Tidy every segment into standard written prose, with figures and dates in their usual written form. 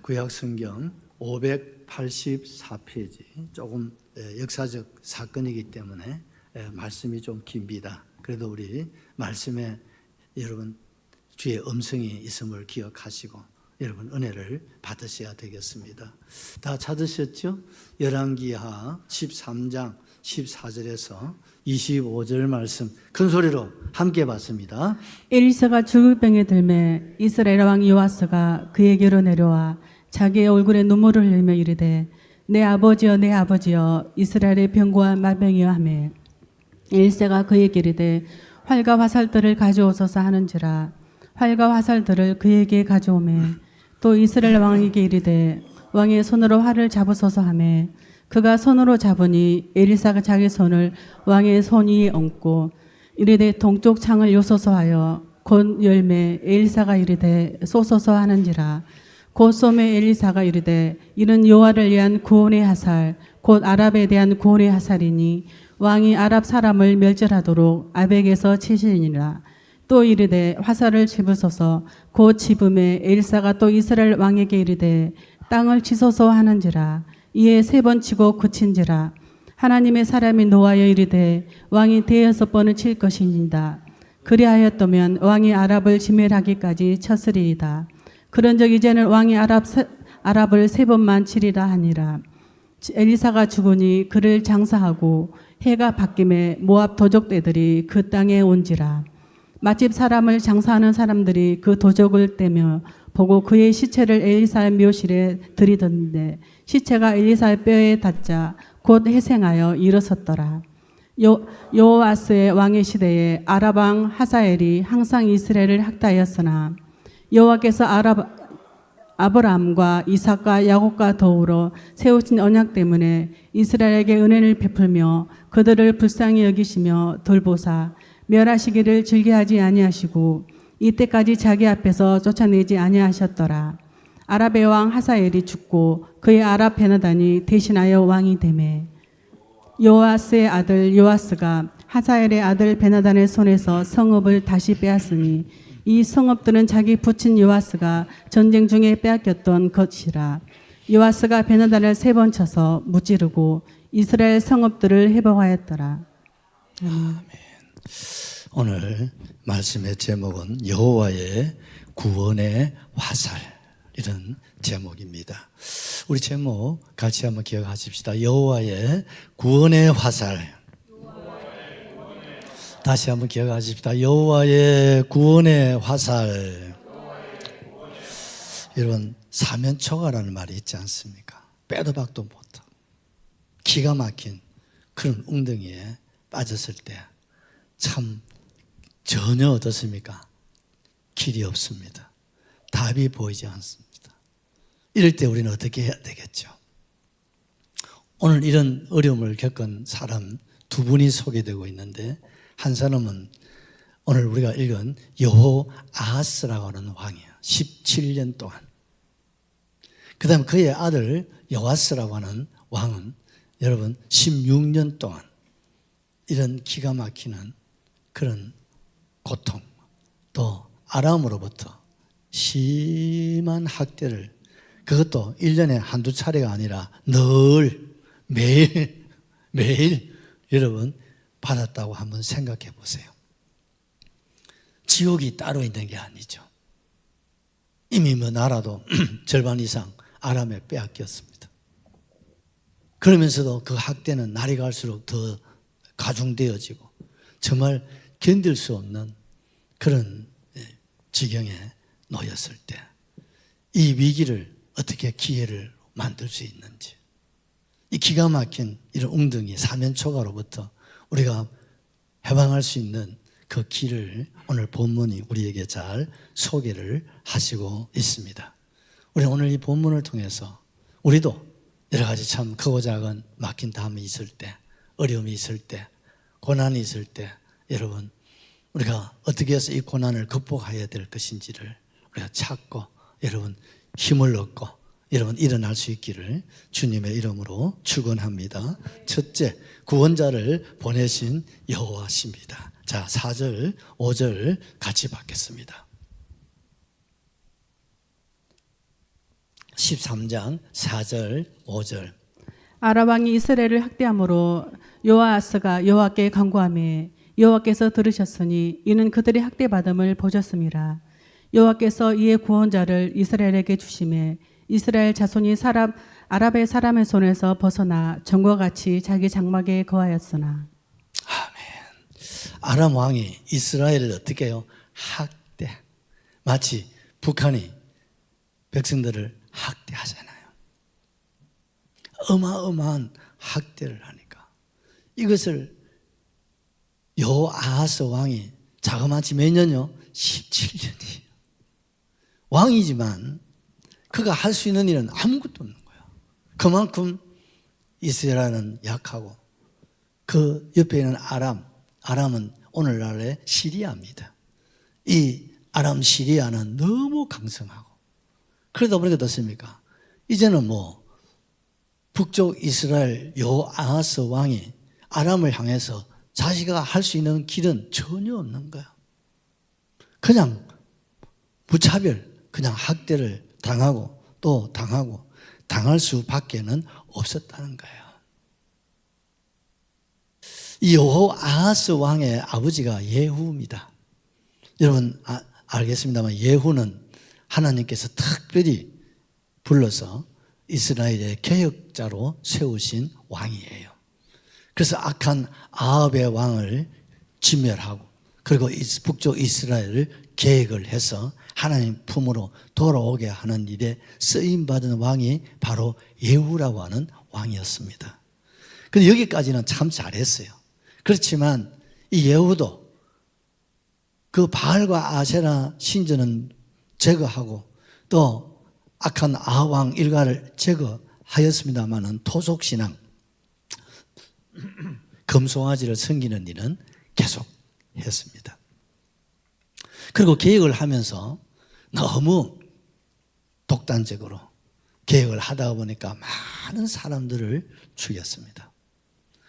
구약성경 584페이지 조금 역사적 사건이기 때문에 말씀이 좀 깁니다. 그래도 우리 말씀에 여러분 주의 음성이 있음을 기억하시고 여러분 은혜를 받으셔야 되겠습니다. 다 찾으셨죠? 열왕기하 13장 14절에서 25절 말씀 큰 소리로 함께 봤습니다. 엘리사가 죽을 병에 들매 이스라엘 왕 요아스가 그에게로 내려와 자기의 얼굴에 눈물을 흘리며 이르되 내 아버지여 내 아버지여 이스라엘의 병고와 마병이여 하매 엘리사가 그에게 이르되 활과 화살들을 가져오소서 하는지라 활과 화살들을 그에게 가져오매 또 이스라엘 왕에게 이르되 왕의 손으로 활을 잡으소서 하매 그가 손으로 잡으니 엘리사가 자기 손을 왕의 손 위에 얹고 이르되 동쪽 창을 요소서 하여 곧 열매 엘리사가 이르되 쏘소서 하는지라 곧 쏘매 엘리사가 이르되 이는 여호와를 위한 구원의 화살 곧 아랍에 대한 구원의 화살이니 왕이 아랍 사람을 멸절하도록 아벡에서 치시니라. 또 이르되 화살을 집으소서 곧 집음에 엘리사가 또 이스라엘 왕에게 이르되 땅을 치소서 하는지라. 이에 3번 치고 그친지라. 하나님의 사람이 노하여 이르되 왕이 6번을 칠 것이니이다. 그리하였다면 왕이 아랍을 지멸하기까지 쳤으리이다. 그런즉 이제는 왕이 아랍을 3번만 치리라 하니라. 엘리사가 죽으니 그를 장사하고 해가 바뀜에 모압 도적대들이 그 땅에 온지라. 맛집 사람을 장사하는 사람들이 그 도적을 떼며 보고 그의 시체를 엘리사의 묘실에 들이던데 시체가 엘리사의 뼈에 닿자 곧 회생하여 일어섰더라. 여호아스의 왕의 시대에 아랍 왕 하사엘이 항상 이스라엘을 학대하였으나 여호와께서 아브라함과 이삭과 야곱과 더불어 세우신 언약 때문에 이스라엘에게 은혜를 베풀며 그들을 불쌍히 여기시며 돌보사 멸하시기를 즐겨하지 아니하시고 이때까지 자기 앞에서 쫓아내지 아니하셨더라. 아랍의 왕 하사엘이 죽고 그의 아랍 베나단이 대신하여 왕이 되매 요아스의 아들 요아스가 하사엘의 아들 베나단의 손에서 성읍을 다시 빼앗으니 이 성읍들은 자기 부친 요아스가 전쟁 중에 빼앗겼던 것이라. 요아스가 베나단을 3번 쳐서 무찌르고 이스라엘 성읍들을 회복하였더라. 아멘. 오늘 말씀의 제목은 여호와의 구원의 화살 이런 제목입니다. 우리 제목 같이 한번 기억하십시다. 여호와의 구원의 화살. 다시 한번 기억하십시다. 여호와의 구원의 화살. 여러분 사면초가라는 말이 있지 않습니까? 빼도 박도 못하고 기가 막힌 그런 웅덩이에 빠졌을 때 참 전혀 어떻습니까? 길이 없습니다. 답이 보이지 않습니다. 이럴 때 우리는 어떻게 해야 되겠죠? 오늘 이런 어려움을 겪은 사람 2분이 소개되고 있는데 한 사람은 오늘 우리가 읽은 여호아하스라고 하는 왕이에요. 17년 동안. 그 다음 그의 아들 요아스라고 하는 왕은 여러분 16년 동안 이런 기가 막히는 그런 고통 또 아람으로부터 심한 학대를 그것도 1년에 한두 차례가 아니라 늘 매일 여러분 받았다고 한번 생각해 보세요. 지옥이 따로 있는 게 아니죠. 이미 뭐 나라도 절반 이상 아람에 빼앗겼습니다. 그러면서도 그 학대는 날이 갈수록 더 가중되어지고 정말 견딜 수 없는 그런 지경에 놓였을 때 이 위기를 어떻게 기회를 만들 수 있는지 이 기가 막힌 이런 웅덩이 사면초가로부터 우리가 해방할 수 있는 그 길을 오늘 본문이 우리에게 잘 소개를 하시고 있습니다. 우리 오늘 이 본문을 통해서 우리도 여러 가지 참 크고 작은 막힌 담이 있을 때 어려움이 있을 때 고난이 있을 때 여러분 우리가 어떻게 해서 이 고난을 극복해야 될 것인지를 우리가 찾고 여러분 힘을 얻고 여러분 일어날 수 있기를 주님의 이름으로 축원합니다. 첫째, 구원자를 보내신 여호와십니다. 자, 4절, 5절 같이 받겠습니다. 13장 4절 5절. 아람 왕이 이스라엘을 학대함으로 요아스가 여호와께 간구하매 여호와께서 들으셨으니 이는 그들의 학대받음을 보셨음이라. 여호와께서 이의 구원자를 이스라엘에게 주심에 이스라엘 자손이 아랍의 사람의 손에서 벗어나 전과 같이 자기 장막에 거하였으나. 아람 왕이 이스라엘을 어떻게 해요? 학대. 마치 북한이 백성들을 학대하잖아요. 어마어마한 학대를 하니까 이것을 여호아하스 왕이 자그마치 몇 년요? 17년이에요. 왕이지만 그가 할 수 있는 일은 아무것도 없는 거예요. 그만큼 이스라엘은 약하고 그 옆에 있는 아람은 오늘날의 시리아입니다. 이 아람 시리아는 너무 강성하고 그러다 보니까 어떻습니까? 이제는 북쪽 이스라엘 여호아하스 왕이 아람을 향해서 자기가 할 수 있는 길은 전혀 없는 거야. 그냥 무차별, 그냥 학대를 당하고 또 당하고 당할 수밖에는 없었다는 거예요. 이 여호아하스 왕의 아버지가 예후입니다. 여러분 알겠습니다만 예후는 하나님께서 특별히 불러서 이스라엘의 개혁자로 세우신 왕이에요. 그래서 악한 아합의 왕을 진멸하고 그리고 북쪽 이스라엘을 계획을 해서 하나님 품으로 돌아오게 하는 일에 쓰임받은 왕이 바로 예후라고 하는 왕이었습니다. 근데 여기까지는 참 잘했어요. 그렇지만 이 예후도 그 바알과 아세라 신전은 제거하고 또 악한 아왕 일가를 제거하였습니다마는 토속신앙, 금송아지를 섬기는 일은 계속했습니다. 그리고 계획을 하면서 너무 독단적으로 계획을 하다 보니까 많은 사람들을 죽였습니다.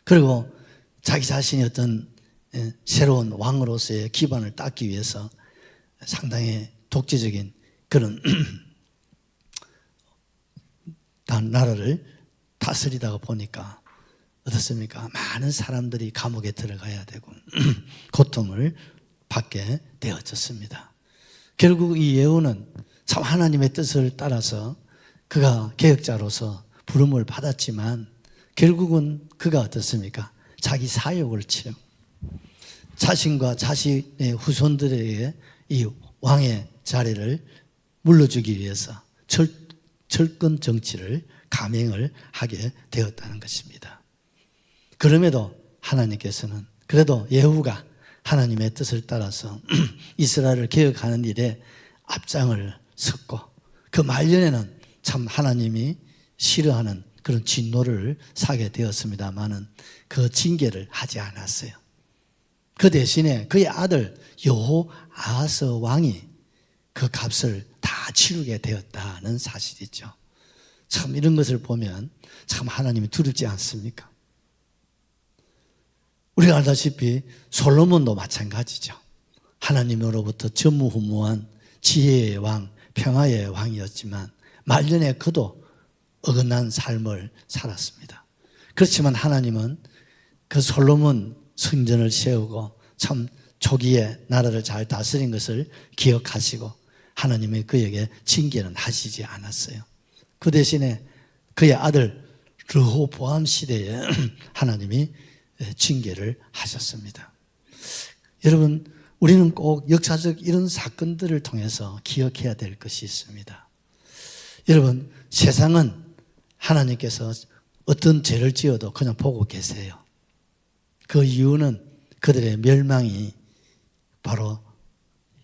그리고 자기 자신이 어떤 새로운 왕으로서의 기반을 닦기 위해서 상당히 독재적인 그런 나라를 다스리다가 보니까 어떻습니까? 많은 사람들이 감옥에 들어가야 되고 고통을 받게 되어졌습니다. 결국 이 예후는 참 하나님의 뜻을 따라서 그가 개혁자로서 부름을 받았지만 결국은 그가 어떻습니까? 자기 사욕을 채우고 자신과 자신의 후손들에게 이 왕의 자리를 물려주기 위해서 철권 정치를 감행을 하게 되었다는 것입니다. 그럼에도 하나님께서는 그래도 예후가 하나님의 뜻을 따라서 이스라엘을 개혁하는 일에 앞장을 섰고 그 말년에는 참 하나님이 싫어하는 그런 진노를 사게 되었습니다마는 그 징계를 하지 않았어요. 그 대신에 그의 아들 여호아하스 왕이 그 값을 다 치르게 되었다는 사실이죠. 참 이런 것을 보면 참 하나님이 두렵지 않습니까? 우리가 알다시피 솔로몬도 마찬가지죠. 하나님으로부터 전무후무한 지혜의 왕, 평화의 왕이었지만 말년에 그도 어긋난 삶을 살았습니다. 그렇지만 하나님은 그 솔로몬 성전을 세우고 참 초기에 나라를 잘 다스린 것을 기억하시고 하나님이 그에게 징계는 하시지 않았어요. 그 대신에 그의 아들 르호보암 시대에 하나님이 징계를 하셨습니다. 여러분, 우리는 꼭 역사적 이런 사건들을 통해서 기억해야 될 것이 있습니다. 여러분, 세상은 하나님께서 어떤 죄를 지어도 그냥 보고 계세요. 그 이유는 그들의 멸망이 바로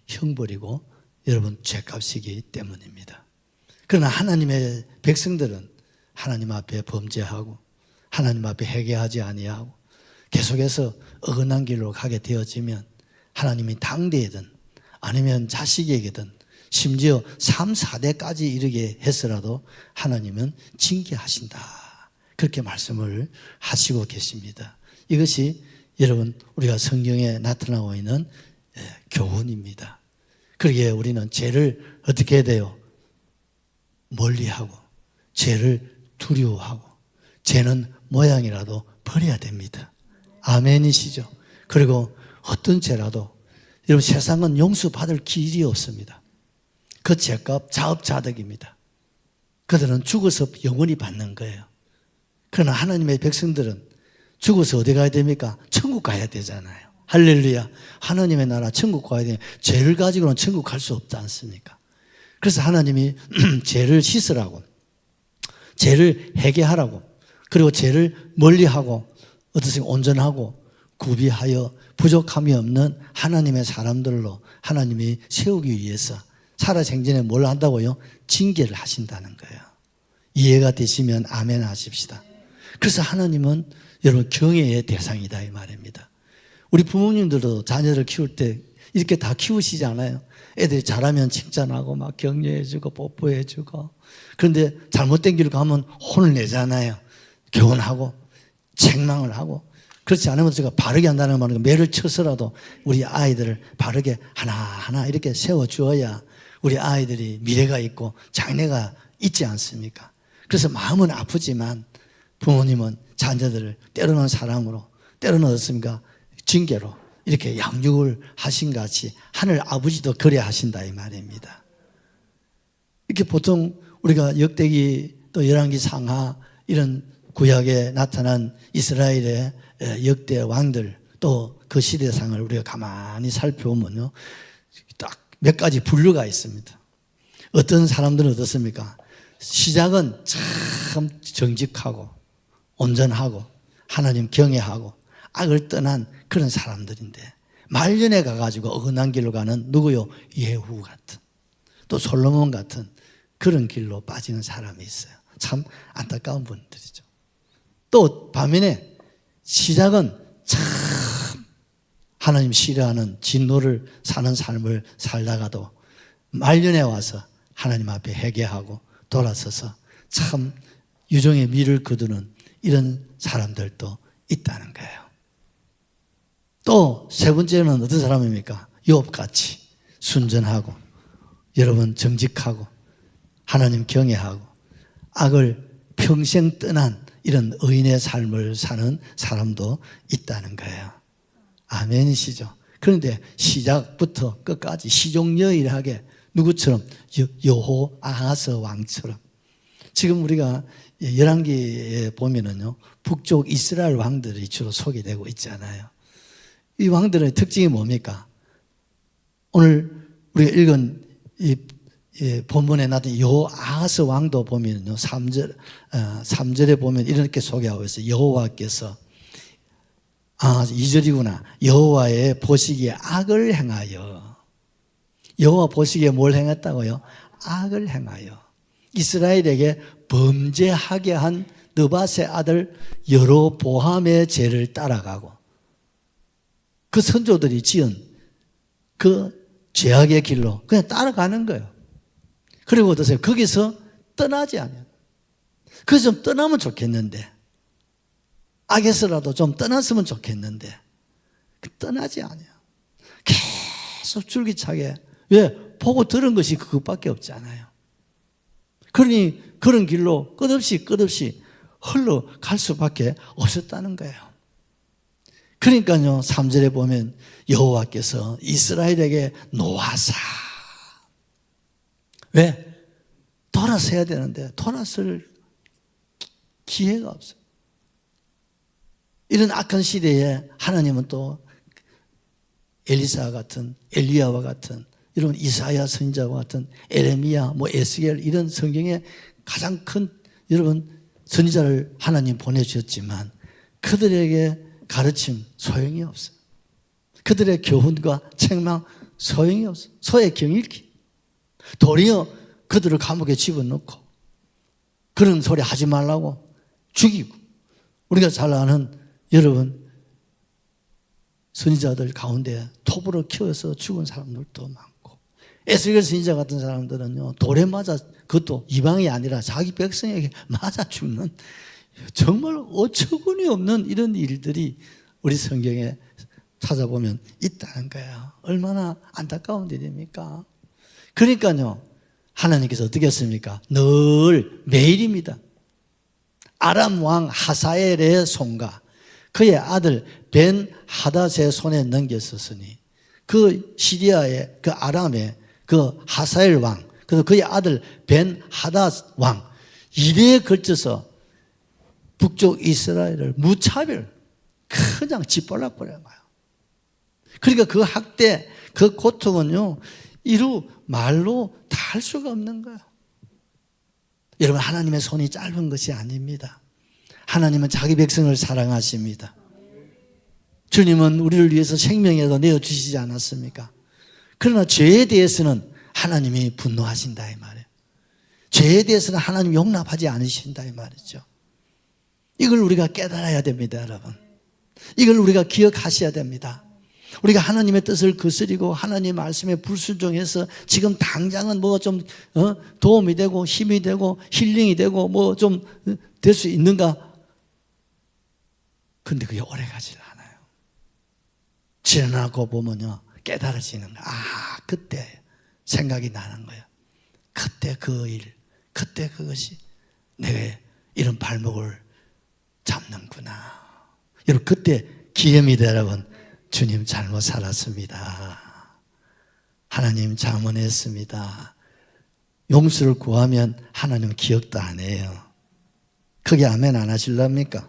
형벌이고 여러분 죄값이기 때문입니다. 그러나 하나님의 백성들은 하나님 앞에 범죄하고 하나님 앞에 회개하지 아니하고 계속해서 어긋난 길로 가게 되어지면 하나님이 당대이든 아니면 자식에게든 심지어 3, 4대까지 이르게 해서라도 하나님은 징계하신다. 그렇게 말씀을 하시고 계십니다. 이것이 여러분 우리가 성경에 나타나고 있는 교훈입니다. 그러기에 우리는 죄를 어떻게 해야 돼요? 멀리하고 죄를 두려워하고 죄는 모양이라도 버려야 됩니다. 아멘이시죠? 그리고 어떤 죄라도 여러분 세상은 용서받을 길이 없습니다. 그 죄값 자업자득입니다. 그들은 죽어서 영원히 받는 거예요. 그러나 하나님의 백성들은 죽어서 어디 가야 됩니까? 천국 가야 되잖아요. 할렐루야. 하나님의 나라 천국 가야 돼요. 죄를 가지고는 천국 갈 수 없지 않습니까? 그래서 하나님이 죄를 씻으라고, 죄를 회개하라고, 그리고 죄를 멀리하고 어떻습니까? 온전하고 구비하여 부족함이 없는 하나님의 사람들로 하나님이 세우기 위해서 살아생전에 뭘 한다고요? 징계를 하신다는 거예요. 이해가 되시면 아멘 하십시다. 그래서 하나님은 여러분 경외의 대상이다 이 말입니다. 우리 부모님들도 자녀를 키울 때 이렇게 다 키우시지 않아요? 애들이 잘하면 칭찬하고 막 격려해주고 뽀뽀해주고, 그런데 잘못된 길을 가면 혼을 내잖아요. 교훈하고 책망을 하고. 그렇지 않으면 제가 바르게 한다는 말은 매를 쳐서라도 우리 아이들을 바르게 하나하나 이렇게 세워주어야 우리 아이들이 미래가 있고 장래가 있지 않습니까? 그래서 마음은 아프지만 부모님은 자녀들을 때로는 사랑으로, 때로는 어떻습니까? 징계로 이렇게 양육을 하신 같이 하늘 아버지도 그래 하신다 이 말입니다. 이렇게 보통 우리가 역대기 또 열왕기 상하 이런 구약에 나타난 이스라엘의 역대 왕들 또 그 시대상을 우리가 가만히 살펴보면요, 딱 몇 가지 분류가 있습니다. 어떤 사람들은 어떻습니까? 시작은 참 정직하고 온전하고 하나님 경외하고 악을 떠난 그런 사람들인데 말년에 가가지고 어긋난 길로 가는 누구요? 예후 같은, 또 솔로몬 같은 그런 길로 빠지는 사람이 있어요. 참 안타까운 분들이죠. 또 반면에 시작은 참 하나님 싫어하는 진노를 사는 삶을 살다가도 말년에 와서 하나님 앞에 회개하고 돌아서서 참 유종의 미를 거두는 이런 사람들도 있다는 거예요. 또 세 번째는 어떤 사람입니까? 욥같이 순전하고 여러분 정직하고 하나님 경외하고 악을 평생 떠난 이런 의인의 삶을 사는 사람도 있다는 거예요. 아멘이시죠? 그런데 시작부터 끝까지 시종여일하게 누구처럼? 여호 아하스 왕처럼. 지금 우리가 열왕기에 보면은요, 북쪽 이스라엘 왕들이 주로 소개되고 있잖아요. 이 왕들의 특징이 뭡니까? 오늘 우리가 읽은 이 본문에 나타난 여호 아하스 왕도 보면요, 3절에 보면 이렇게 소개하고 있어요. 여호와께서 2절이구나. 여호와의 보시기에 악을 행하여. 여호와 보시기에 뭘 행했다고요? 악을 행하여 이스라엘에게 범죄하게 한 느밧의 아들 여로보암의 죄를 따라가고 그 선조들이 지은 그 죄악의 길로 그냥 따라가는 거예요. 그리고 어떠세요? 거기서 떠나지 않아요. 그래서 좀 떠나면 좋겠는데, 악에서라도 좀 떠났으면 좋겠는데 떠나지 않아요. 계속 줄기차게. 왜? 보고 들은 것이 그것밖에 없잖아요. 그러니 그런 길로 끝없이 흘러갈 수밖에 없었다는 거예요. 그러니까요, 3절에 보면 여호와께서 이스라엘에게 노하사. 왜? 돌아서야 되는데 돌아설 기회가 없어요. 이런 악한 시대에 하나님은 또 엘리사 같은, 엘리야와 같은, 이런 이사야 선지자와 같은, 에레미야, 에스겔 이런 성경에 가장 큰 여러분 선지자를 하나님 보내주셨지만 그들에게 가르침 소용이 없어요. 그들의 교훈과 책망 소용이 없어요. 소의 경읽기. 도리어 그들을 감옥에 집어넣고 그런 소리 하지 말라고 죽이고, 우리가 잘 아는 여러분 선지자들 가운데 톱으로 키워서 죽은 사람들도 많고, 에스겔 선지자 같은 사람들은요, 돌에 맞아, 그것도 이방이 아니라 자기 백성에게 맞아 죽는 정말 어처구니 없는 이런 일들이 우리 성경에 찾아보면 있다는 거예요. 얼마나 안타까운 일입니까? 그러니까요, 하나님께서 어떻게 했습니까? 늘 매일입니다. 아람 왕 하사엘의 손과 그의 아들 벤 하닷의 손에 넘겼었으니 그 시리아의 그 아람의 그 하사엘 왕 그래서 그의 아들 벤 하닷 왕 이래에 걸쳐서 북쪽 이스라엘을 무차별 그냥 짓벌락 버려요. 그러니까 그 학대 그 고통은요 이루 말로 다 할 수가 없는 거예요. 여러분 하나님의 손이 짧은 것이 아닙니다. 하나님은 자기 백성을 사랑하십니다. 주님은 우리를 위해서 생명에도 내어주시지 않았습니까? 그러나 죄에 대해서는 하나님이 분노하신다 이 말이에요. 죄에 대해서는 하나님 용납하지 않으신다 이 말이죠. 이걸 우리가 깨달아야 됩니다, 여러분. 이걸 우리가 기억하셔야 됩니다. 우리가 하나님의 뜻을 거스리고 하나님의 말씀에 불순종해서 지금 당장은 뭐 좀 도움이 되고 힘이 되고 힐링이 되고 뭐 좀 될 수 있는가? 근데 그게 오래 가지 않아요. 지나고 보면요 깨달아지는 거예요. 아 그때 생각이 나는 거예요. 그때 그 일, 그때 그것이 내가 이런 발목을 잡는구나. 여러분 그때 기회입니다, 여러분. 주님 잘못 살았습니다. 하나님 잘못했습니다. 용서를 구하면 하나님은 기억도 안 해요. 그게 아멘 안 하실랍니까?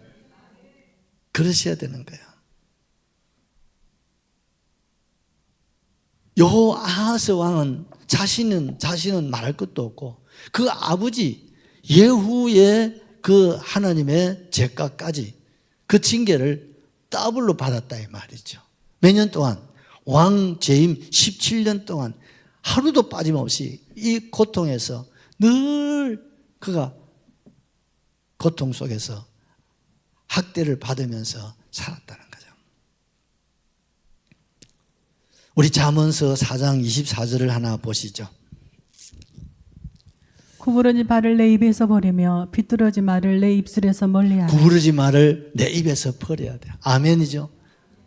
그러셔야 되는 거예요. 여호아하스 왕은 자신은 말할 것도 없고 그 아버지 예후의 그 하나님의 죄가까지 그 징계를 더블로 받았다 이 말이죠. 몇 년 동안 왕 재임 17년 동안 하루도 빠짐없이 이 고통에서 늘 그가 고통 속에서 학대를 받으면서 살았다는 거죠. 우리 잠언서 4장 24절을 하나 보시죠. 구부러진 발을 내 입에서 버리며 비뚤어진 말을 내 입술에서 멀리하라. 구부러진 말을 내 입에서 버려야 돼요. 아멘이죠.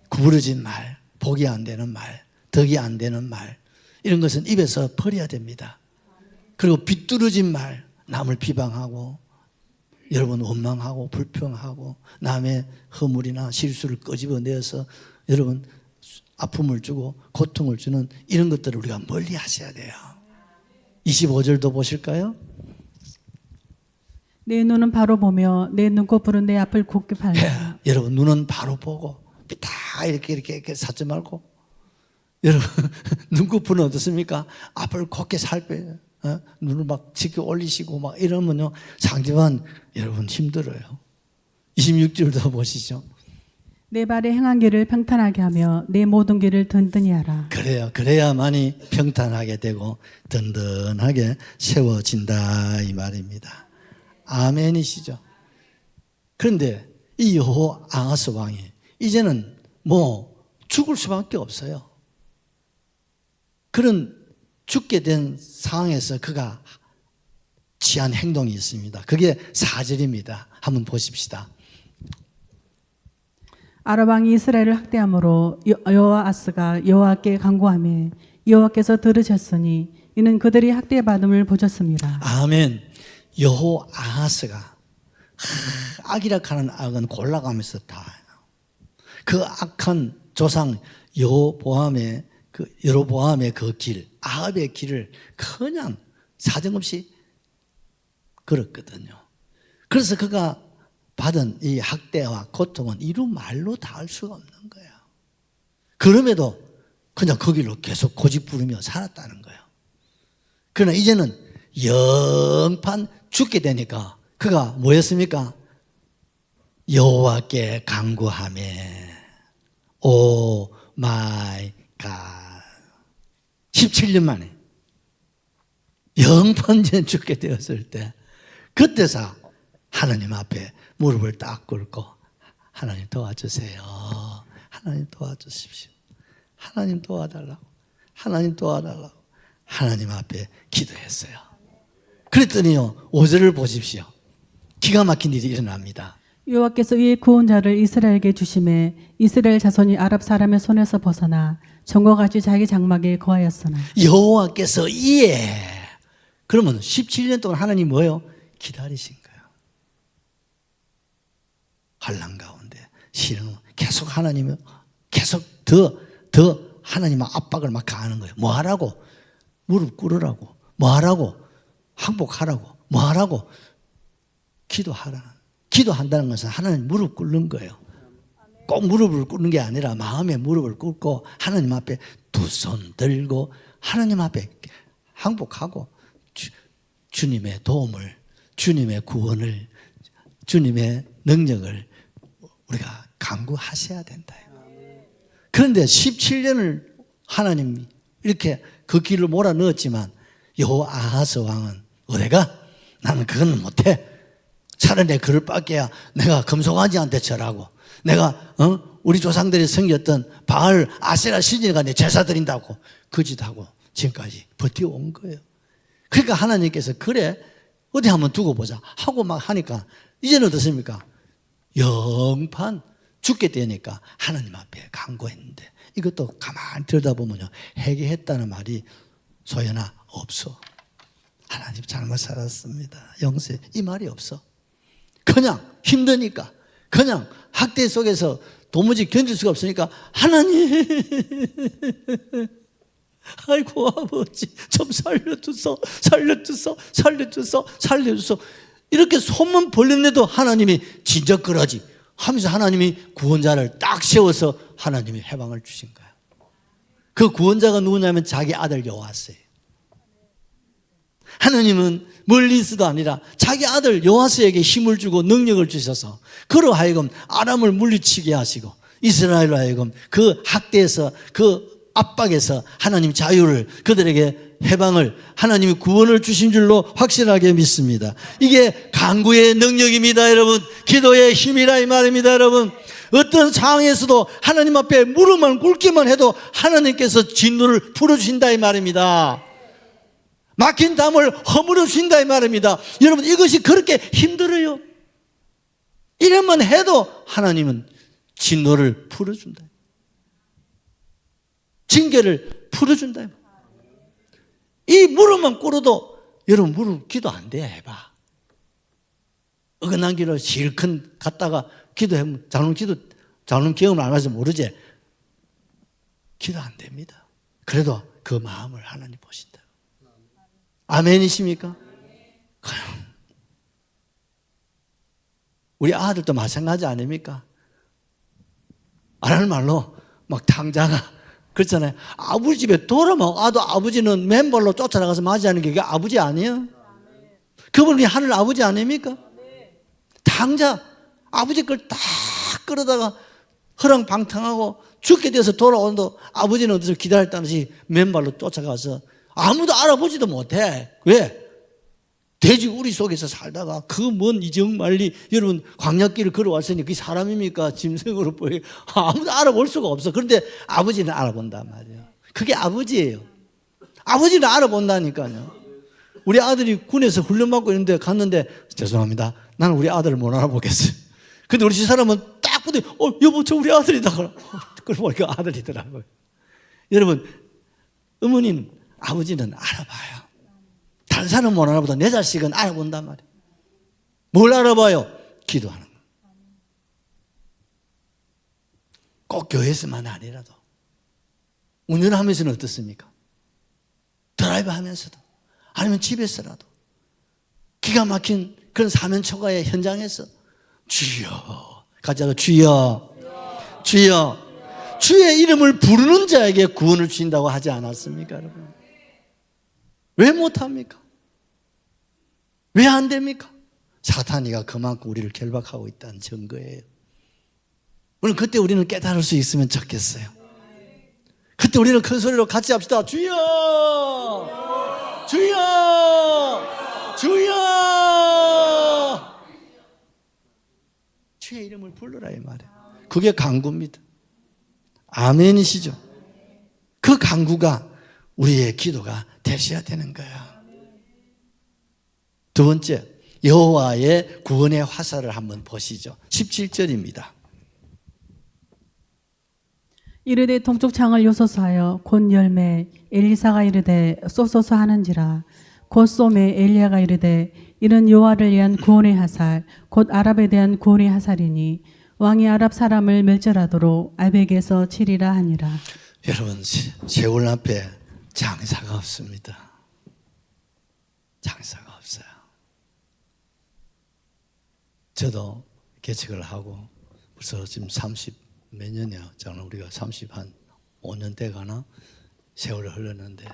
구부러진 말, 복이 안 되는 말, 덕이 안 되는 말 이런 것은 입에서 버려야 됩니다. 그리고 비뚤어진 말, 남을 비방하고 여러분 원망하고 불평하고 남의 허물이나 실수를 끄집어내어서 여러분 아픔을 주고 고통을 주는 이런 것들을 우리가 멀리 하셔야 돼요. 25절도 보실까요? 내 눈은 바로 보며 내 눈꺼풀은 내 앞을 굳게 팔라. 예, 여러분 눈은 바로 보고 다 이렇게 사지 말고 여러분 눈꺼풀은 어떻습니까? 앞을 곧게 살빼요. 눈을 막 지켜 올리시고 막 이러면요 상대방 여러분 힘들어요. 26절도 보시죠. 내 발의 행한 길을 평탄하게 하며 내 모든 길을 든든히 하라. 그래야만이 평탄하게 되고 든든하게 세워진다 이 말입니다. 아멘이시죠. 그런데 이 여호아하스 왕이 이제는 뭐 죽을 수밖에 없어요. 그런 죽게 된 상황에서 그가 취한 행동이 있습니다. 그게 4절입니다. 한번 보십시다. 아람 왕이 이스라엘을 학대함으로 여호아하스가 여호와께 간구하며 여호와께서 들으셨으니 이는 그들이 학대받음을 보셨습니다. 아멘. 여호아하스가 악이라 하는 악은 골라가면서 다 그 악한 조상 여로보암의 그 길, 아합의 길을 그냥 사정없이 걸었거든요. 그래서 그가 받은 이 학대와 고통은 이루 말로 다 할 수가 없는 거예요. 그럼에도 그냥 그 길로 계속 고집부리며 살았다는 거예요. 그러나 이제는 영판 죽게 되니까 그가 뭐였습니까? 여호와께 간구하며 오 마이 갓 17년 만에 영판전 죽게 되었을 때 그때서 하나님 앞에 무릎을 딱 꿇고 하나님 도와주세요. 하나님 도와주십시오. 하나님 도와달라고. 하나님 도와달라고. 하나님 앞에 기도했어요. 그랬더니요 5절을 보십시오. 기가 막힌 일이 일어납니다. 여호와께서 이에 구원 자를 이스라엘에게 주심에 이스라엘 자손이 아랍 사람의 손에서 벗어나 전과 같이 자기 장막에 거하였으나 여호와께서 이에 그러면 17년 동안 하나님 뭐예요? 기다리신 거예요. 환난 가운데 시련 계속 하나님은 계속 더 하나님 압박을 막 가하는 거예요. 뭐 하라고? 무릎 꿇으라고. 뭐 하라고? 항복하라고. 뭐 하라고? 기도하라. 기도한다는 것은 하나님 무릎 꿇는 거예요. 꼭 무릎을 꿇는 게 아니라 마음에 무릎을 꿇고 하나님 앞에 두 손 들고 하나님 앞에 항복하고 주님의 도움을, 주님의 구원을, 주님의 능력을 우리가 간구하셔야 된다. 그런데 17년을 하나님이 이렇게 그 길을 몰아넣었지만 여호아하스 왕은 어디가? 나는 그건 못해. 차라리 그럴 바에야 내가 금송아지한테 절하고 내가 우리 조상들이 섬겼던 바알 아세라 신전에 내 제사 드린다고 거짓하고 지금까지 버텨온 거예요. 그러니까 하나님께서 그래 어디 한번 두고 보자 하고 막 하니까 이제는 어떻습니까? 영판 죽게 되니까 하나님 앞에 간구했는데 이것도 가만히 들여다보면요 회개했다는 말이 소연아 없어. 하나님 잘못 살았습니다. 영세 이 말이 없어. 그냥 힘드니까 그냥 학대 속에서 도무지 견딜 수가 없으니까 하나님 아이고 아버지 좀 살려주소 이렇게 손만 벌렸는데도 하나님이 진적거라지 하면서 하나님이 구원자를 딱 세워서 하나님이 해방을 주신 거예요. 그 구원자가 누구냐면 자기 아들 여호와스예요. 하나님은 멀리서도 아니라 자기 아들 여호와스에게 힘을 주고 능력을 주셔서 그로 하여금 아람을 물리치게 하시고 이스라엘로 하여금 그 학대에서 그 압박에서 하나님 자유를 그들에게 해방을 하나님이 구원을 주신 줄로 확실하게 믿습니다. 이게 간구의 능력입니다. 여러분 기도의 힘이라 이 말입니다. 여러분 어떤 상황에서도 하나님 앞에 무릎만 꿇기만 해도 하나님께서 진노를 풀어주신다 이 말입니다. 막힌 담을 허물어 주신다 이 말입니다. 여러분 이것이 그렇게 힘들어요. 이래만 해도 하나님은 진노를 풀어준다. 징계를 풀어준다. 이 무릎만 꿇어도 여러분 무릎 기도 안 돼 해봐. 어긋난 길을 실컷 갔다가 기도하면 자는 경험을 안 해서 모르지. 기도 안 됩니다. 그래도 그 마음을 하나님 보신다. 아멘이십니까? 우리 아들도 마찬가지 아닙니까? 안 할 말로 막 탕자가 그렇잖아요. 아버지 집에 돌아오면 아버지는 맨발로 쫓아나가서 맞이하는 게 아버지 아니에요? 그분이 하늘 아버지 아닙니까? 당자 아버지 걸 다 끌어다가 허랑방탕하고 죽게 돼서 돌아온도 아버지는 어디서 기다렸다는지 맨발로 쫓아가서 아무도 알아보지도 못해. 왜? 돼지 우리 속에서 살다가 그 먼 이정말리 여러분 광야길을 걸어왔으니 그게 사람입니까? 짐승으로 보여. 아무도 알아볼 수가 없어. 그런데 아버지는 알아본단 말이에요. 그게 아버지예요. 아버지는 알아본다니까요. 우리 아들이 군에서 훈련받고 있는데 갔는데 죄송합니다. 나는 우리 아들을 못 알아보겠어요. 근데 우리 집사람은 딱 보더니 여보 저 우리 아들이다. 그러고 보니까 아들이더라고요. 여러분 어머니는 아버지는 알아봐요. 다른 사람은 못 알아보다 내 자식은 알아본단 말이에요. 뭘 알아봐요? 기도하는 거. 꼭 교회에서만 아니라도 운전하면서는 어떻습니까? 드라이브 하면서도 아니면 집에서라도 기가 막힌 그런 사면 초가의 현장에서 주여 가자고 주여 주의 이름을 부르는 자에게 구원을 주신다고 하지 않았습니까 여러분? 왜 못합니까? 왜 안 됩니까? 사탄이가 그만큼 우리를 결박하고 있다는 증거예요. 오늘 그때 우리는 깨달을 수 있으면 좋겠어요. 그때 우리는 큰 소리로 같이 합시다. 주여! 주여! 주여! 주의 이름을 불러라 이 말이에요. 그게 간구입니다. 아멘이시죠? 그 간구가 우리의 기도가 되셔야 되는 거야. 두 번째, 여호와의 구원의 화살을 한번 보시죠. 17절입니다. 이르되 동쪽 창을 요소서 하여 곧 열매 엘리사가 이르되 쏘소서 하는지라 곧 쏘매 엘리야가 이르되 이는 여호와를 위한 구원의 하살 곧 아랍에 대한 구원의 하살이니 왕이 아랍 사람을 멸절하도록 아벡에서 치리라 하니라. 여러분, 세월 앞에 장사가 없습니다. 장사가 없어요. 저도 개척을 하고 벌써 지금 30 몇 년이야. 저는 우리가 30 한 5년 돼 가나 세월이 흘렀는데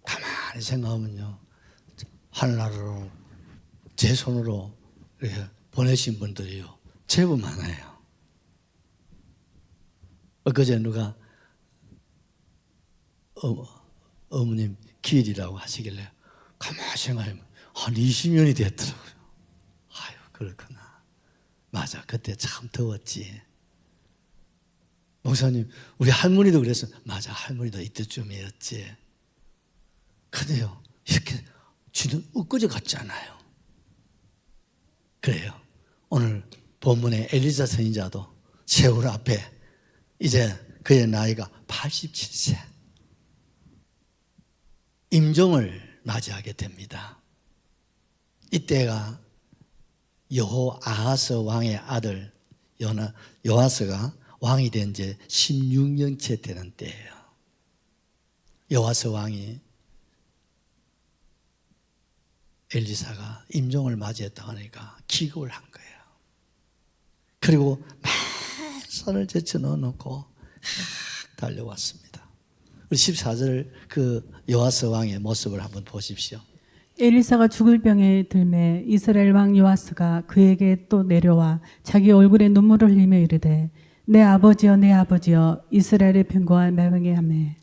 가만히 생각하면요, 하늘나라로 제 손으로 이렇게 보내신 분들이요 제법 많아요. 엊그제 누가 어머님 기일이라고 하시길래 가만히 생각하면 한 20년이 됐더라고요. 아유, 그렇구나. 맞아, 그때 참 더웠지. 목사님, 우리 할머니도 그랬어. 맞아, 할머니도 이때쯤이었지. 근데요, 이렇게 주는 엊그제 같잖아요. 그래요. 오늘 본문의 엘리사 선지자도 세월 앞에 이제 그의 나이가 87세. 임종을 맞이하게 됩니다. 이때가 여호아하스 왕의 아들 요아스가 왕이 된 지 16년째 되는 때예요. 요아스 왕이 엘리사가 임종을 맞이했다고 하니까 기겁을 한 거예요. 그리고 만선을 제쳐 넣어놓고 달려왔습니다. 우리 14절 그 요아스 왕의 모습을 한번 보십시오. 엘리사가 죽을 병에 들매 이스라엘 왕 요아스가 그에게 또 내려와 자기 얼굴에 눈물을 흘리며 이르되 내 아버지여 내 아버지여 이스라엘의 병거와 매병에 하매.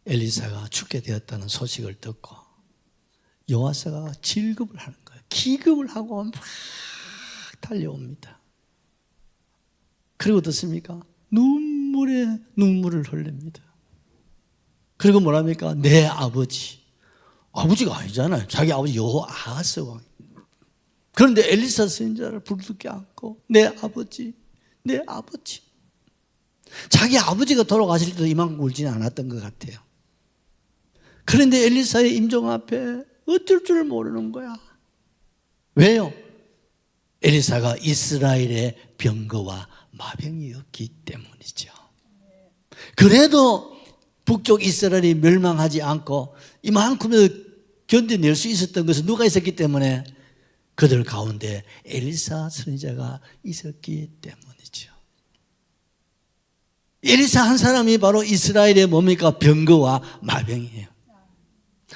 엘리사가 죽게 되었다는 소식을 듣고 요아스가 질급을 하는 거예요. 기급을 하고 막 달려옵니다. 그리고 어떻습니까? 눈물에 눈물을 흘립니다. 그리고 뭐랍니까? 내 아버지. 아버지가 아니잖아요. 자기 아버지 여호아하스 왕. 그런데 엘리사 선지자를 부르게 안고 내 아버지, 내 아버지. 자기 아버지가 돌아가실 때도 이만큼 울지는 않았던 것 같아요. 그런데 엘리사의 임종 앞에 어쩔 줄 모르는 거야. 왜요? 엘리사가 이스라엘의 병거와 마병이었기 때문이죠. 그래도 북쪽 이스라엘이 멸망하지 않고 이만큼을 견뎌낼 수 있었던 것은 누가 있었기 때문에? 그들 가운데 엘리사 선지자가 있었기 때문이죠. 엘리사 한 사람이 바로 이스라엘의 뭡니까? 병거와 마병이에요.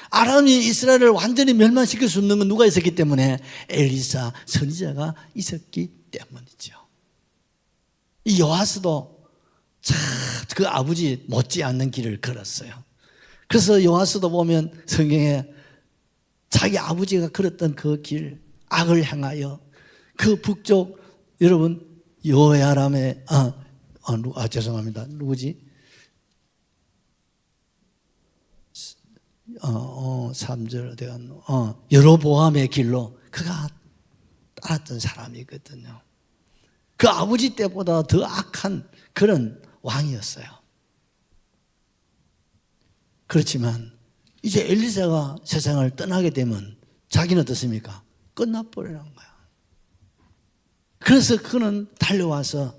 아람이 이스라엘을 완전히 멸망시킬 수 없는 건 누가 있었기 때문에? 엘리사 선지자가 있었기 때문이죠. 이 요아스도 참 그 아버지 못지않는 길을 걸었어요. 그래서 요아스도 보면 성경에 자기 아버지가 걸었던 그 길, 악을 향하여 그 북쪽, 여러분 여호야람의 죄송합니다. 누구지? 3절 대한 여로보암의 길로 그가 따랐던 사람이거든요. 그 아버지 때보다 더 악한 그런 왕이었어요. 그렇지만 이제 엘리사가 세상을 떠나게 되면 자기는 어떻습니까? 끝나버리는 거야. 그래서 그는 달려와서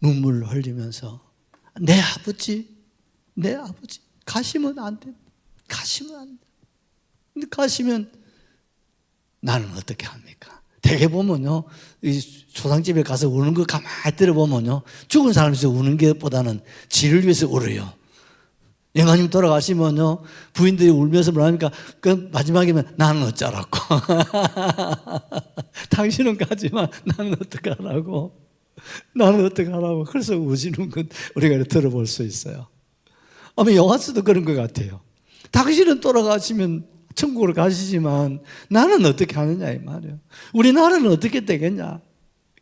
눈물을 흘리면서 내 아버지 가시면 안 돼. 가시면 안 돼. 근데 가시면 나는 어떻게 합니까? 대개 보면요, 이 초상집에 가서 우는 거 가만히 들어보면요, 죽은 사람에서 우는 것보다는 지를 위해서 울어요. 영화님 돌아가시면요, 부인들이 울면서 뭐합니까? 그 마지막에는 나는 어쩌라고. 당신은 가지만 나는 어떡하라고. 나는 어떡하라고. 그래서 우시는 건 우리가 들어볼 수 있어요. 아마 요아스도 그런 것 같아요. 당신은 돌아가시면 천국으로 가시지만 나는 어떻게 하느냐 이 말이에요. 우리나라는 어떻게 되겠냐.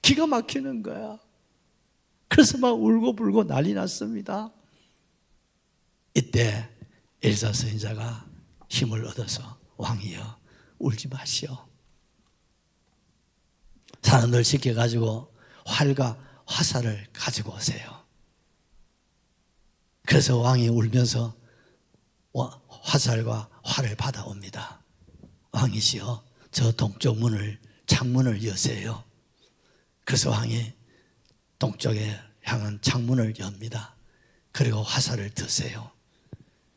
기가 막히는 거야. 그래서 막 울고불고 난리 났습니다. 이때 엘사 선지자가 힘을 얻어서 왕이여 울지 마시오. 사람들 시켜가지고 활과 화살을 가지고 오세요. 그래서 왕이 울면서 화살과 활을 받아옵니다. 왕이시여, 저 동쪽 문을, 창문을 여세요. 그래서 왕이 동쪽에 향한 창문을 엽니다. 그리고 화살을 드세요.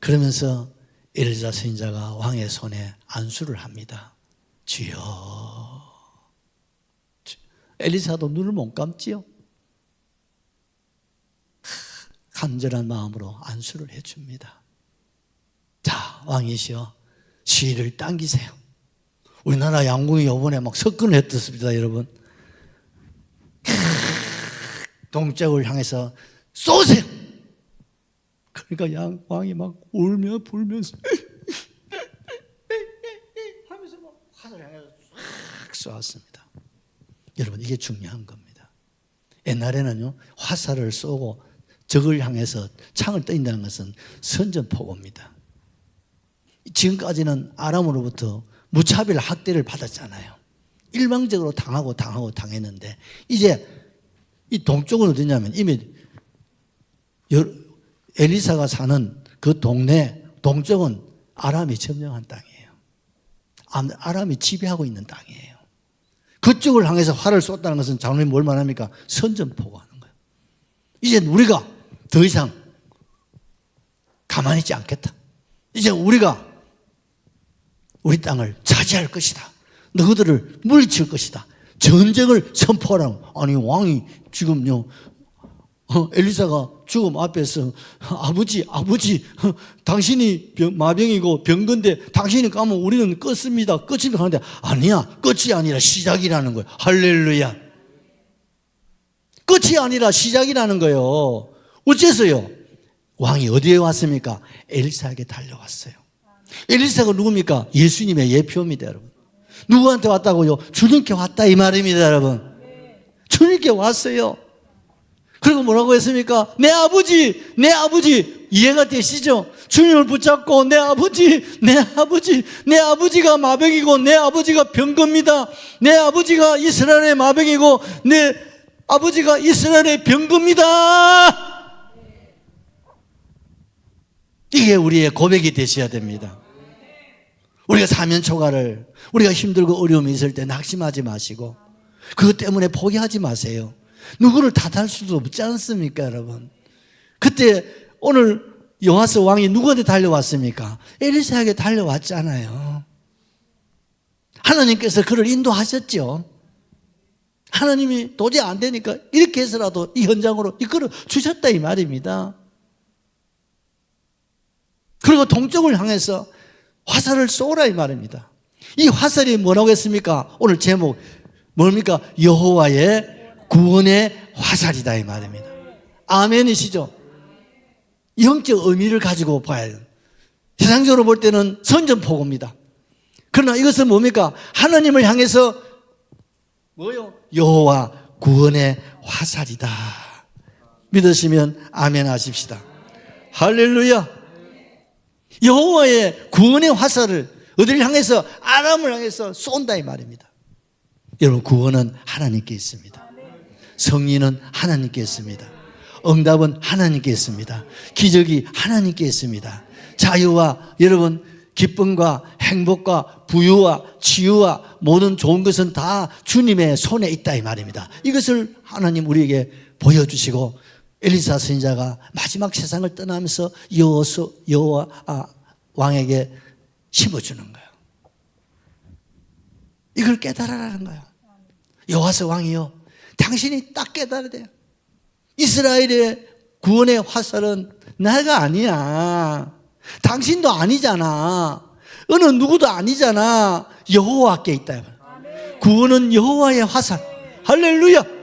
그러면서 엘리사 선지자가 왕의 손에 안수를 합니다. 주여. 엘리사도 눈을 못 감지요. 간절한 마음으로 안수를 해줍니다. 자, 왕이시여, 시를 당기세요. 우리나라 양궁이 이번에 막 석근을 했었습니다, 여러분. 동쪽을 향해서 쏘세요. 그러니까 왕이 막 울며 불면서 하면서 막 화살을 향해서 쏘았습니다. 여러분, 이게 중요한 겁니다. 옛날에는요, 화살을 쏘고 적을 향해서 창을 뜬다는 것은 선전포고입니다. 지금까지는 아람으로부터 무차별 학대를 받았잖아요. 일방적으로 당했는데, 이제 이 동쪽은 어디냐면 이미 엘리사가 사는 그 동네 동쪽은 아람이 점령한 땅이에요. 아람이 지배하고 있는 땅이에요. 그쪽을 향해서 활을 쏟다는 것은 장로님 뭘 말합니까? 선전포고하는 거예요. 이제 우리가 더 이상 가만히 있지 않겠다. 이제 우리가 우리 땅을 차지할 것이다. 너희들을 물리칠 것이다. 전쟁을 선포하라고. 아니, 왕이 지금요, 엘리사가 죽음 앞에서 아버지, 당신이 마병이고 병건데 당신이 가면 우리는 끝습니다. 끝입니다. 하는데 아니야, 끝이 아니라 시작이라는 거예요. 할렐루야. 끝이 아니라 시작이라는 거예요. 어째서요? 왕이 어디에 왔습니까? 엘리사에게 달려왔어요. 엘리사가 누굽니까? 예수님의 예표입니다, 여러분. 누구한테 왔다고요? 주님께 왔다 이 말입니다, 여러분. 주님께 왔어요. 그리고 뭐라고 했습니까? 내 아버지 이해가 되시죠? 주님을 붙잡고 내 아버지가 마병이고 내 아버지가 병겁니다. 내 아버지가 이스라엘의 마병이고 내 아버지가 이스라엘의 병겁니다. 이게 우리의 고백이 되셔야 됩니다. 우리가 사면초가를, 우리가 힘들고 어려움이 있을 때 낙심하지 마시고 그것 때문에 포기하지 마세요. 누구를 탓할 수도 없지 않습니까, 여러분? 그때 오늘 여호와스 왕이 누구한테 달려왔습니까? 엘리사에게 달려왔잖아요. 하나님께서 그를 인도하셨죠. 하나님이 도저히 안 되니까 이렇게 해서라도 이 현장으로 이끌어 주셨다 이 말입니다. 그리고 동쪽을 향해서 화살을 쏘라 이 말입니다. 이 화살이 뭐라고 했습니까? 오늘 제목 뭡니까? 여호와의 구원의 화살이다 이 말입니다. 아멘이시죠? 영적 의미를 가지고 봐야 돼요. 세상적으로 볼 때는 선전포고입니다. 그러나 이것은 뭡니까? 하나님을 향해서 뭐요? 여호와 구원의 화살이다. 믿으시면 아멘 하십시다. 할렐루야. 여호와의 구원의 화살을 어디를 향해서? 아람을 향해서 쏜다 이 말입니다. 여러분, 구원은 하나님께 있습니다. 승리는 하나님께 있습니다. 응답은 하나님께 있습니다. 기적이 하나님께 있습니다. 자유와 여러분 기쁨과 행복과 부유와 치유와 모든 좋은 것은 다 주님의 손에 있다 이 말입니다. 이것을 하나님 우리에게 보여주시고 엘리사 선지자가 마지막 세상을 떠나면서 여호와 왕에게 심어주는 거예요. 이걸 깨달으라는 거예요. 여호와스 왕이요, 당신이 딱 깨달아야 돼요. 이스라엘의 구원의 화살은 내가 아니야. 당신도 아니잖아. 어느 누구도 아니잖아. 여호와께 있다. 구원은 여호와의 화살. 할렐루야.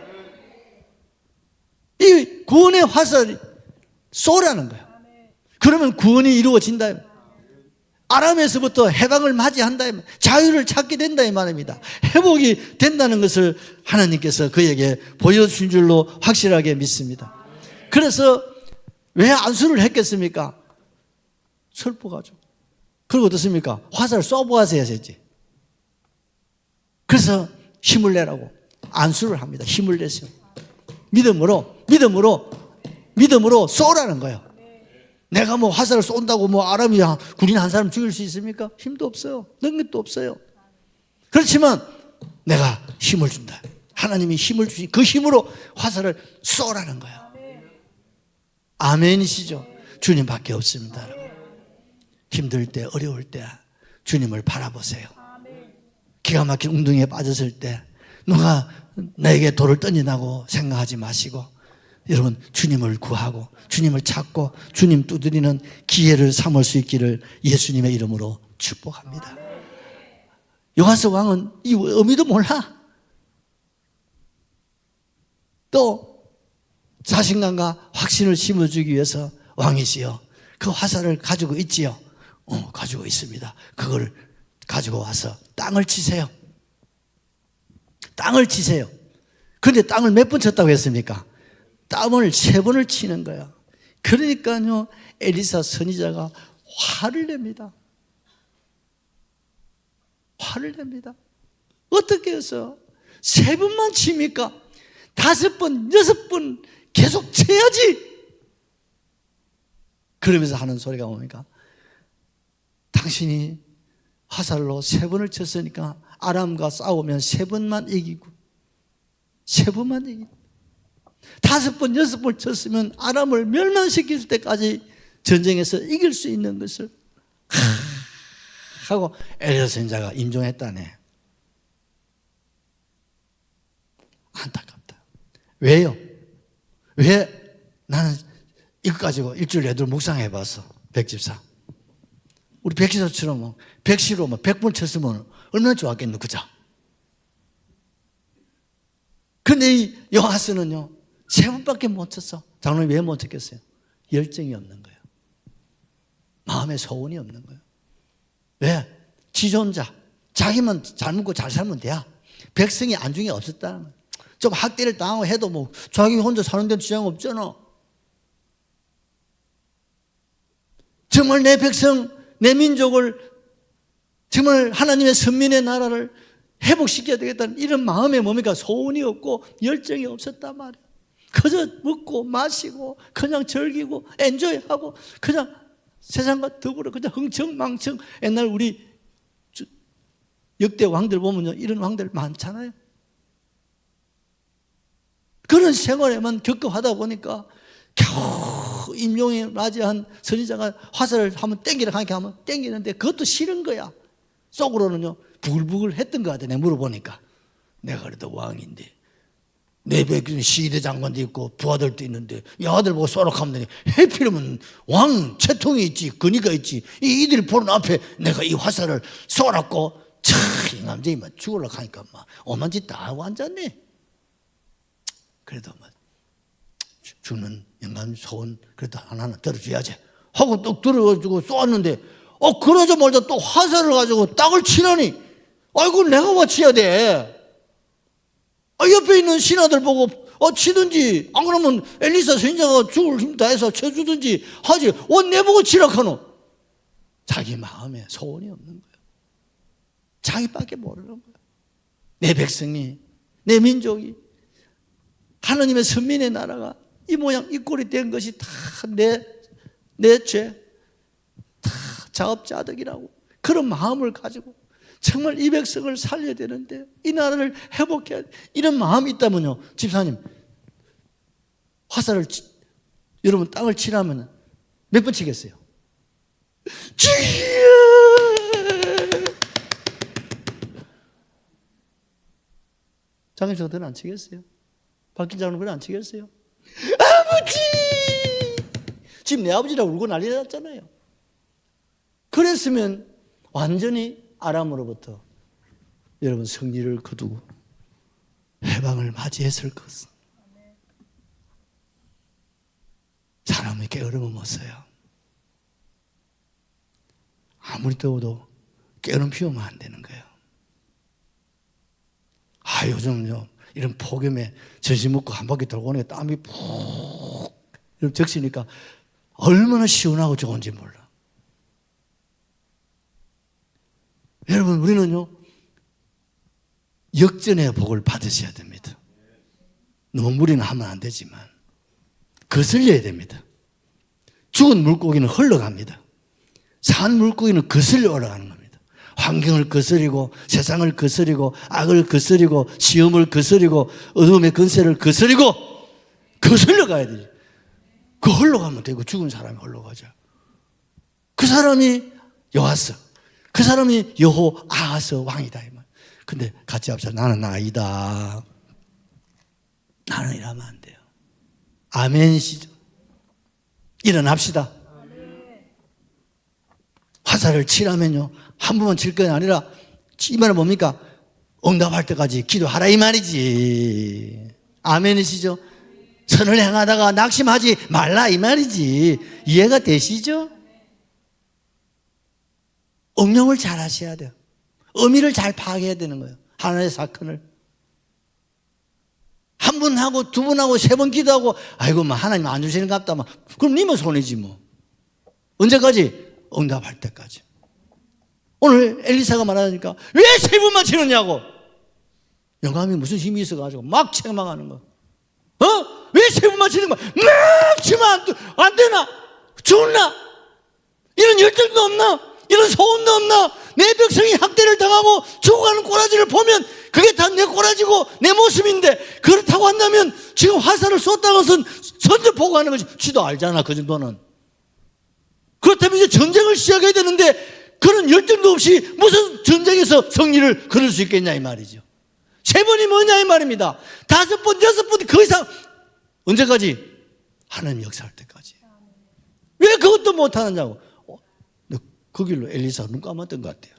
이 구원의 화살이 쏘라는 거야. 그러면 구원이 이루어진다. 아람에서부터 해방을 맞이한다. 자유를 찾게 된다 이 말입니다. 회복이 된다는 것을 하나님께서 그에게 보여주신 줄로 확실하게 믿습니다. 그래서 왜 안수를 했겠습니까? 슬퍼가지고. 그리고 어떻습니까? 화살 쏘보아서 해야지. 그래서 힘을 내라고 안수를 합니다. 힘을 내세요. 믿음으로 쏘라는 거예요. 내가 뭐 화살을 쏜다고 뭐 아람이 군인 한 사람 죽일 수 있습니까? 힘도 없어요. 능력도 없어요. 그렇지만 내가 힘을 준다. 하나님이 힘을 주신 그 힘으로 화살을 쏘라는 거야. 아멘이시죠? 주님밖에 없습니다. 여러분. 힘들 때, 어려울 때 주님을 바라보세요. 기가 막힌 웅덩이에 빠졌을 때 누가 나에게 돌을 던진다고 생각하지 마시고 여러분 주님을 구하고 주님을 찾고 주님 두드리는 기회를 삼을 수 있기를 예수님의 이름으로 축복합니다. 요아스 왕은 이 의미도 몰라. 또 자신감과 확신을 심어주기 위해서 왕이시여 그 화살을 가지고 있지요. 가지고 있습니다. 그걸 가지고 와서 땅을 치세요. 땅을 치세요. 그런데 땅을 몇 번 쳤다고 했습니까? 땅을 3번을 치는 거야. 그러니까요 엘리사 선지자가 화를 냅니다. 화를 냅니다. 어떻게 해서 3번만 칩니까? 5번, 6번 계속 쳐야지. 그러면서 하는 소리가 뭡니까? 당신이 화살로 3번을 쳤으니까 아람과 싸우면 3번만 이기고 3번만 이기고 5번, 6번 쳤으면 아람을 멸망시킬 때까지 전쟁에서 이길 수 있는 것을 하고 엘리사 선지자가 임종했다네. 안타깝다. 왜요? 왜 나는 이거 가지고 일주일 내도록 묵상해봤어. 백집사. 우리 백시사처럼 백시로 100번 쳤으면 얼마나 좋았겠노, 그죠? 근데 이 요아스는요 3번밖에 못 쳤어. 장로님 왜 못 쳤겠어요? 열정이 없는 거예요. 마음에 소원이 없는 거예요. 왜? 지존자. 자기만 잘 먹고 잘 살면 돼야. 백성이 안중에 없었다는 거예요. 좀 학대를 당하고 해도 뭐 자기 혼자 사는 데는 지장 없잖아. 정말 내 백성, 내 민족을 정말 하나님의 선민의 나라를 회복시켜야 되겠다는 이런 마음에 뭡니까? 소원이 없고 열정이 없었단 말이에요. 그저 먹고 마시고 그냥 즐기고 엔조이하고 그냥 세상과 더불어 그냥 흥청망청. 옛날 우리 역대 왕들 보면요 이런 왕들 많잖아요. 그런 생활에만 겪어하다 보니까 겨우 임종에 맞이한 선지자가 화살을 한번 땡기라 하니까 하면 땡기는데 그것도 싫은 거야. 속으로는요 부글부글 했던 것 같아. 내가 물어보니까 내가 그래도 왕인데 내 백성 시대 장관도 있고 부하들도 있는데 이 아들 보고 쏘라고 하면 해피려면 왕 채통이 있지 근위가 있지 이들이 보는 앞에 내가 이 화살을 쏘라고 이 남자이 죽으려고 하니까 막 오만 짓 다 하고 앉았네. 그래도 뭐 주는 영감 소원 그래도 하나는 들어줘야지 하고 또 들어가지고 쏘았는데 그러자 말자 또 화살을 가지고 땅을 치라니 아이고 내가 와 치야 돼. 옆에 있는 신하들 보고 치든지 안 그러면 엘리사 선지자가 죽을 힘 다해서 쳐주든지 하지 내보고 치라 하노. 자기 마음에 소원이 없는 거예요. 자기밖에 모르는 거예요. 내 백성이 내 민족이 하나님의 선민의 나라가 이 모양 이 꼴이 된 것이 다 내 죄, 다 자업자득이라고 그런 마음을 가지고 정말 이 백성을 살려야 되는데 이 나라를 회복해야 돼. 이런 마음이 있다면요 집사님 화살을 여러분 땅을 치라면 몇 번 치겠어요? 장님 저들은 안 치겠어요? 박긴 장로는 안 치겠어요? 아버지! 지금 내 아버지라고 울고 난리 났잖아요. 그랬으면 완전히 아람으로부터 여러분 승리를 거두고 해방을 맞이했을 것은 사람이 게으름은 없어요. 아무리 더워도 게으름 피우면 안 되는 거예요. 요즘요 이런 폭염에 점심 먹고 한 바퀴 돌고 오니까 땀이 푹 적시니까 얼마나 시원하고 좋은지 몰라. 여러분 우리는요 역전의 복을 받으셔야 됩니다. 너무 무리는 하면 안 되지만 거슬려야 됩니다. 죽은 물고기는 흘러갑니다. 산 물고기는 거슬려 올라가는 겁니다. 환경을 거스리고 세상을 거스리고 악을 거스리고 시험을 거스리고 어둠의 근세를 거스리고 거슬려 가야 되죠. 그 흘러가면 되고 죽은 사람이 흘러가죠. 그 사람이 요아스, 그 사람이 여호아하스 왕이다. 근데 같이 합시다. 나는 아니다. 나는 이러면 안 돼요. 아멘이시죠. 일어납시다. 화살을 치라면요, 한 번만 칠 건 아니라, 이 말은 뭡니까? 응답할 때까지 기도하라 이 말이지. 아멘이시죠? 선을 행하다가 낙심하지 말라 이 말이지. 이해가 되시죠? 응용을 잘 하셔야 돼요. 의미를 잘 파악해야 되는 거예요. 하나의 사건을. 한 번 하고 두 번 하고 세 번 기도하고 아이고 뭐 하나님 안 주시는 것 같다. 그럼 님은 손해지 뭐. 언제까지? 응답할 때까지. 오늘 엘리사가 말하니까 왜 세 번만 치느냐고. 영감이 무슨 힘이 있어가지고 막 책망하는 거. 왜 세 번만 치는 거야? 막 치면 안 되나? 죽나? 이런 열정도 없나? 이런 소원도 없나? 내 백성이 학대를 당하고 죽어가는 꼬라지를 보면 그게 다 내 꼬라지고 내 모습인데, 그렇다고 한다면 지금 화살을 쏟다는 것은 선전포고 하는 것이 지도 알잖아. 그 정도는. 그렇다면 이제 전쟁을 시작해야 되는데 그런 열정도 없이 무슨 전쟁에서 승리를 거둘 수 있겠냐 이 말이죠. 세 번이 뭐냐 이 말입니다. 다섯 번, 여섯 번, 그 이상. 언제까지? 하나님 역사할 때까지. 왜 그것도 못하느냐고. 그 길로 엘리사가 눈 감았던 것 같아요.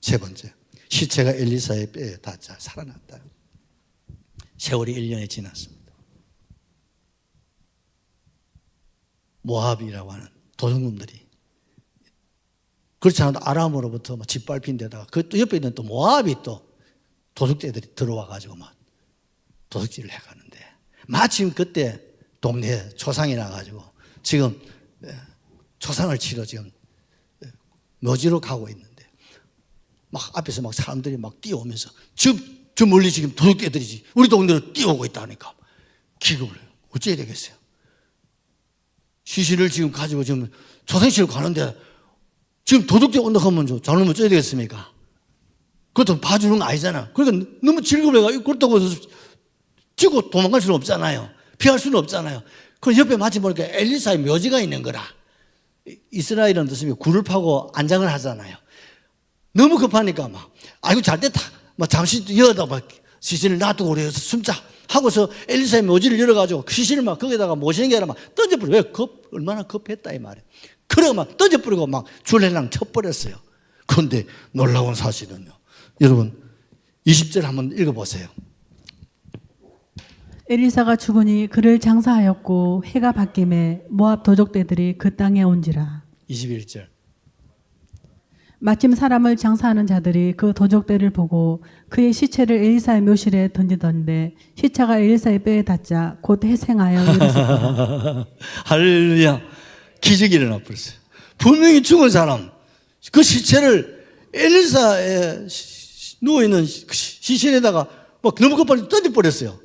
세 번째, 시체가 엘리사의 뼈에 닿자 살아났다. 세월이 1년이 지났습니다. 모압이라고 하는 도둑놈들이, 그렇지 않아도 아람으로부터 막 짓밟힌 데다가 그 또 옆에 있는 또 모압이 또 도둑들이 들어와가지고 막 도둑질을 해가는데, 마침 그때 동네에 조상이 나가지고 지금 조상을 치러 지금 묘지로 가고 있는데, 막 앞에서 막 사람들이 막 뛰어오면서 저 멀리 지금 도둑개들이 우리 동네로 뛰어오고 있다니까 기겁을 해요. 어째야 되겠어요? 시신을 지금 가지고 지금 조상실로 가는데 지금 도둑질 온다 하면 잘못 어째야 되겠습니까? 그것도 봐주는 거 아니잖아. 그러니까 너무 즐거워가 그렇다고 해서 지고 도망갈 수는 없잖아요. 피할 수는 없잖아요. 그 옆에 마치 보니까 엘리사의 묘지가 있는 거라. 이스라엘은 어떻습니까? 굴을 파고 안장을 하잖아요. 너무 급하니까 막 아이고 잘 됐다. 막 잠시 열어다 막 시신을 놔두고 그래서 숨자 하고서 엘리사의 묘지를 열어가지고 그 시신을 막 거기다가 모시는 게 아니라 막 던져버려. 왜 얼마나 급했다 이 말이에요. 그러고 막 던져버리고 막 줄레랑 쳐버렸어요. 그런데 놀라운 사실은요, 여러분 20절 한번 읽어보세요. 엘리사가 죽으니 그를 장사하였고 해가 바뀜에 모압 도적대들이 그 땅에 온지라. 21절. 마침 사람을 장사하는 자들이 그 도적대를 보고 그의 시체를 엘리사의 묘실에 던지던데 시체가 엘리사의 뼈에 닿자 곧 회생하여 일어섰다. 할렐루야. 기적이 일어나 버렸어요. 분명히 죽은 사람 그 시체를 엘리사의 누워있는 시신에다가 막 너무 급하게 던져버렸어요.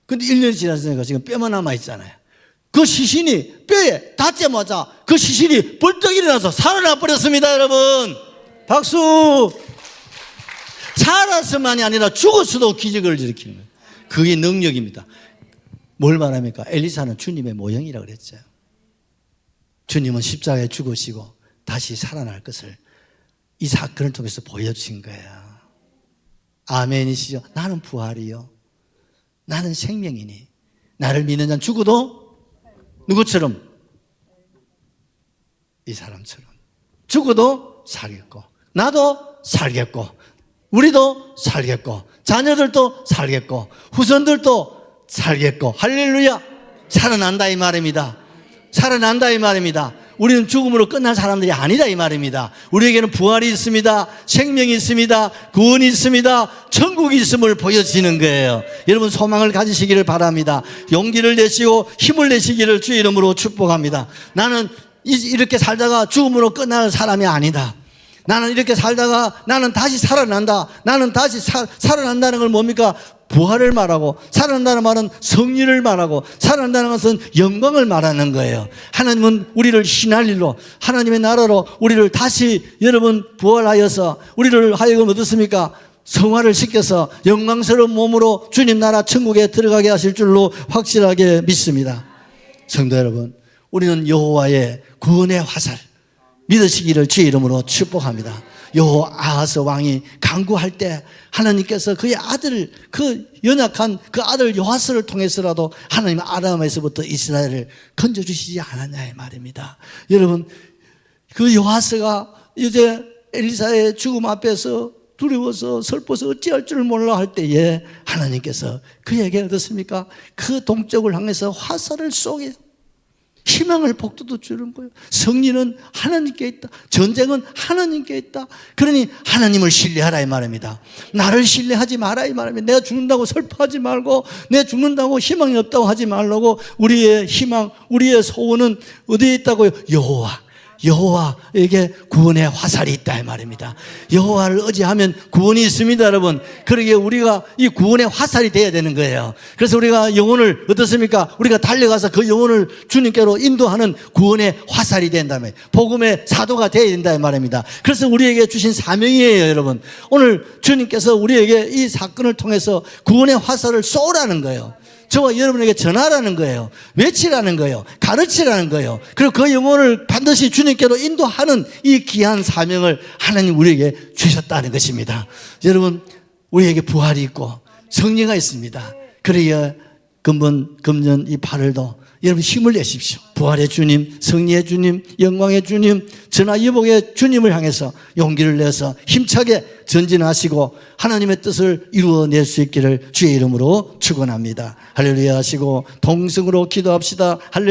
근데 1년이 지났으니까 지금 뼈만 남아있잖아요. 그 시신이 뼈에 닿자마자 그 시신이 벌떡 일어나서 살아나 버렸습니다. 여러분 박수. 살았으만이 아니라 죽었어도 기적을 일으키는 거예요. 그게 능력입니다. 뭘 말합니까? 엘리사는 주님의 모형이라고 그랬죠. 주님은 십자가에 죽으시고 다시 살아날 것을 이 사건을 통해서 보여주신 거예요. 아멘이시죠? 나는 부활이요, 나는 생명이니 나를 믿는 자는 죽어도 누구처럼? 이 사람처럼 죽어도 살겠고 나도 살겠고 우리도 살겠고 자녀들도 살겠고 후손들도 살겠고. 할렐루야. 살아난다 이 말입니다. 살아난다 이 말입니다. 우리는 죽음으로 끝난 사람들이 아니다 이 말입니다. 우리에게는 부활이 있습니다. 생명이 있습니다. 구원이 있습니다. 천국이 있음을 보여주시는 거예요. 여러분 소망을 가지시기를 바랍니다. 용기를 내시고 힘을 내시기를 주의 이름으로 축복합니다. 나는 이렇게 살다가 죽음으로 끝나는 사람이 아니다. 나는 이렇게 살다가 나는 다시 살아난다. 나는 다시 살아난다는 걸 뭡니까? 부활을 말하고, 살아난다는 말은 성리를 말하고, 살아난다는 것은 영광을 말하는 거예요. 하나님은 우리를 신할 일로, 하나님의 나라로 우리를 다시 여러분 부활하여서 우리를 하여금 어떻습니까? 성화를 시켜서 영광스러운 몸으로 주님 나라 천국에 들어가게 하실 줄로 확실하게 믿습니다. 성도 여러분, 우리는 여호와의 구원의 화살 믿으시기를 주의 이름으로 축복합니다. 여호아하스 왕이 간구할 때 하나님께서 그의 아들을, 그 연약한 그 아들 요아스를 통해서라도 하나님 아람에서부터 이스라엘을 건져주시지 않았냐 이 말입니다. 여러분, 그 요아스가 이제 엘리사의 죽음 앞에서 두려워서 슬퍼서 어찌할 줄을 몰라 할 때에 하나님께서 그에게 어떻습니까? 그 동쪽을 향해서 화살을 쏘게 희망을 복도도 주는 거예요. 승리는 하나님께 있다. 전쟁은 하나님께 있다. 그러니 하나님을 신뢰하라 이 말입니다. 나를 신뢰하지 마라 이 말입니다. 내가 죽는다고 슬퍼하지 말고, 내가 죽는다고 희망이 없다고 하지 말라고. 우리의 희망, 우리의 소원은 어디에 있다고요? 여호와에게 구원의 화살이 있다 이 말입니다. 여호와를 의지하면 구원이 있습니다, 여러분. 그러기에 우리가 이 구원의 화살이 돼야 되는 거예요. 그래서 우리가 영혼을 어떻습니까? 우리가 달려가서 그 영혼을 주님께로 인도하는 구원의 화살이 된다면 복음의 사도가 되어야 된다 이 말입니다. 그래서 우리에게 주신 사명이에요, 여러분. 오늘 주님께서 우리에게 이 사건을 통해서 구원의 화살을 쏘라는 거예요. 저와 여러분에게 전하라는 거예요. 외치라는 거예요. 가르치라는 거예요. 그리고 그 영혼을 반드시 주님께로 인도하는 이 귀한 사명을 하나님 우리에게 주셨다는 것입니다. 여러분, 우리에게 부활이 있고 성리가 있습니다. 그래야 금년 이 8월도 여러분 힘을 내십시오. 부활의 주님, 성리의 주님, 영광의 주님, 전화위복의 주님을 향해서 용기를 내서 힘차게 전진하시고 하나님의 뜻을 이루어낼 수 있기를 주의 이름으로 축원합니다. 할렐루야 하시고 동성으로 기도합시다. 할렐루야.